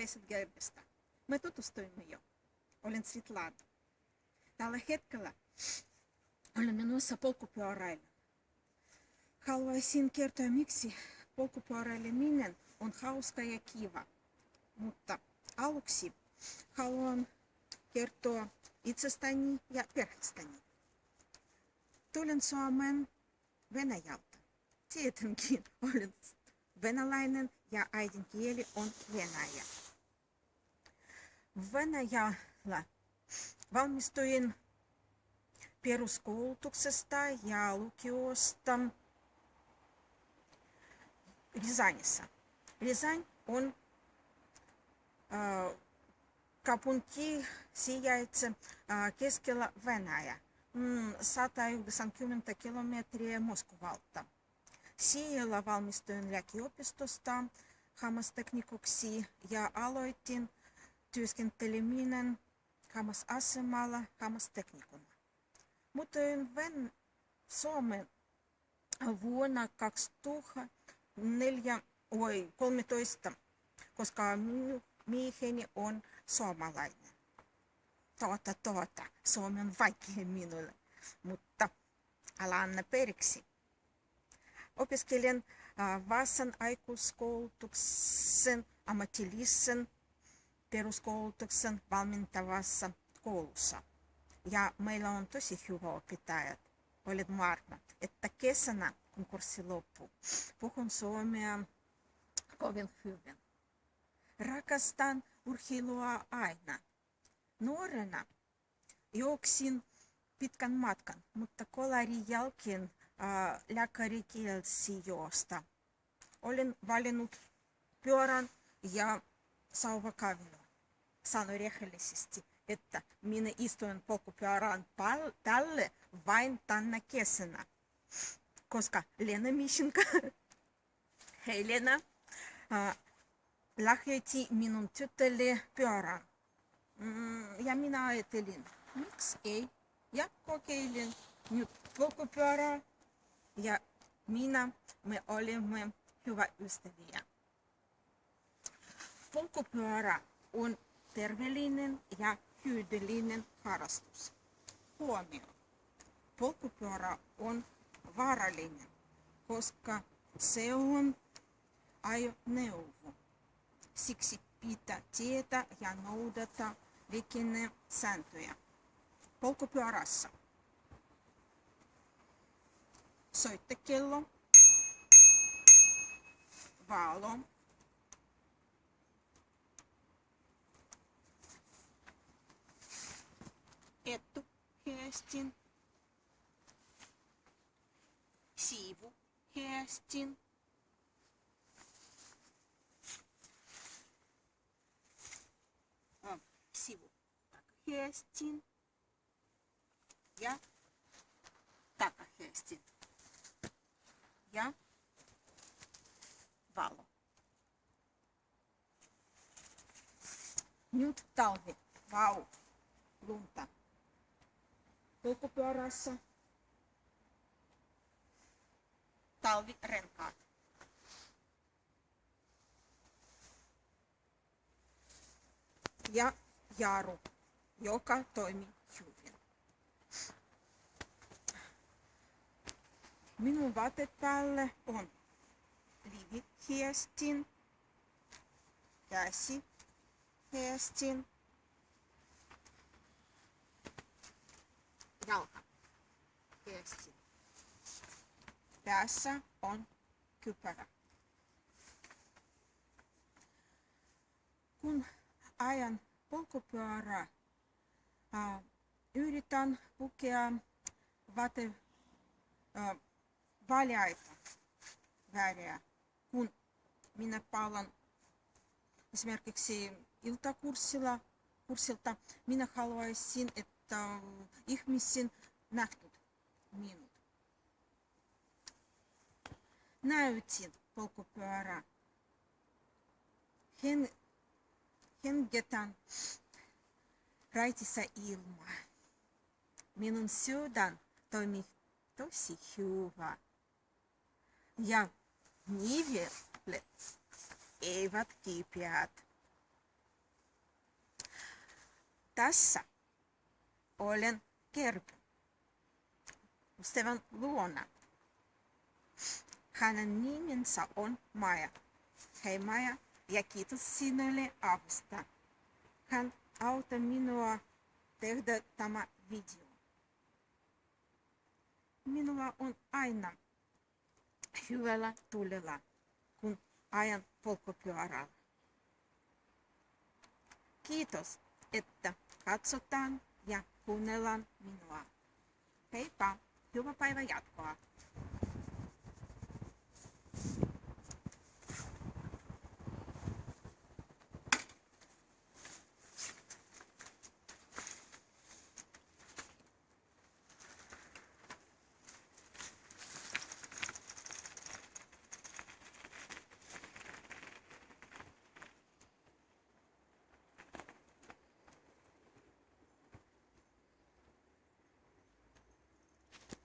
terveiset Georgista. Me tutustuimme jo. Olen Svetlana. Tällä hetkellä olen menossa polkupyöräilemään. Haluaisin kertoa, miksi polkupyöräileminen on hauska ja kiva. Mutta aluksi haluan kertoa itsestäni ja perheestäni. Tulen Suomeen Venäjältä. Tietenkin olen venäläinen ja äidinkieli on venäjä. Venäjällä valmistuin peruskoulutuksesta ja lukiosta Rязanissa. Rязань on kaupunki sijaitsee keskellä Venäjä, 190 kilometriä Moskovalta. Siellä valmistuin lääkeopistosta hammasteknikuksi ja aloitin työskenteleminen hammasasemalla hammasteknikuna. Muutoin Suomeen vuonna 2013, koska mieheni on suomalainen. Suomi on vaikea minulle, mutta älä anna periksi. Opiskelen Vaasan aikuiskoulutuksen ammatillisen peruskoulutuksen valmentavassa koulussa. Ja meillä on tosi hyvä opettajat. Olet varma, että kesänä, kun kurssi loppuu, puhun suomea kovin hyvin. Rakastan urheilua aina. Nuorena juoksin pitkän matkan, mutta kolarin jälkeen lääkäri kielsi juosta. Olen valinnut pyörän ja sauvakävelyn. Sanon rehellisesti, että minä istuin polkupyörän päälle vain tänä kesänä, koska Lena Mishinka, hei Lena, lahjoitti minun tytölle pyörän. Ja minä ajattelin, miksi ei? Ja kokeilin nyt polkupyörää ja me olimme hyvä ystäviä. Polkupyörä on terveellinen ja hyödyllinen harrastus. Huomio. Polkupyörä on vaarallinen, koska se on ajoneuvo. Siksi pitää tietää ja noudattaa liikennesääntöjä. Polkupyörässä soittokello, valo, etuheistin, sivuheistin, sivuheistin ja takaheistin ja valo. Nyt talvi, vau, lunta. Polkupyörässä talvirenkaat. Ja jarru, joka toimii hyvin. Minun vaatteet päälle on liivihiestin, käsihiestin, jalkahiestin. Päässä on kypärä. Kun ajan polkupyörää, yritän pukea vaaleita väriä. Kun minä palaan esimerkiksi iltakurssilta, minä haluaisin, että ihmisen nähnyt minut. Näytin polkupyörää. Hengätän raitissa ilmaa. Minun sydän toimii tosi hyvä. Ja nivelet eivät kipeät. Tässä olen Kerpy, ystävän luona. Hänen nimensä on Maja. Hei Maja, ja kiitos sinulle avusta. Hän auttaa minua tehdä tämä video. Minulla on aina hyvällä tulella, kun ajan polkupyörällä. Kiitos, että katsotaan ja kuunnellaan minua. Heippa, hyvää päivän jatkoa.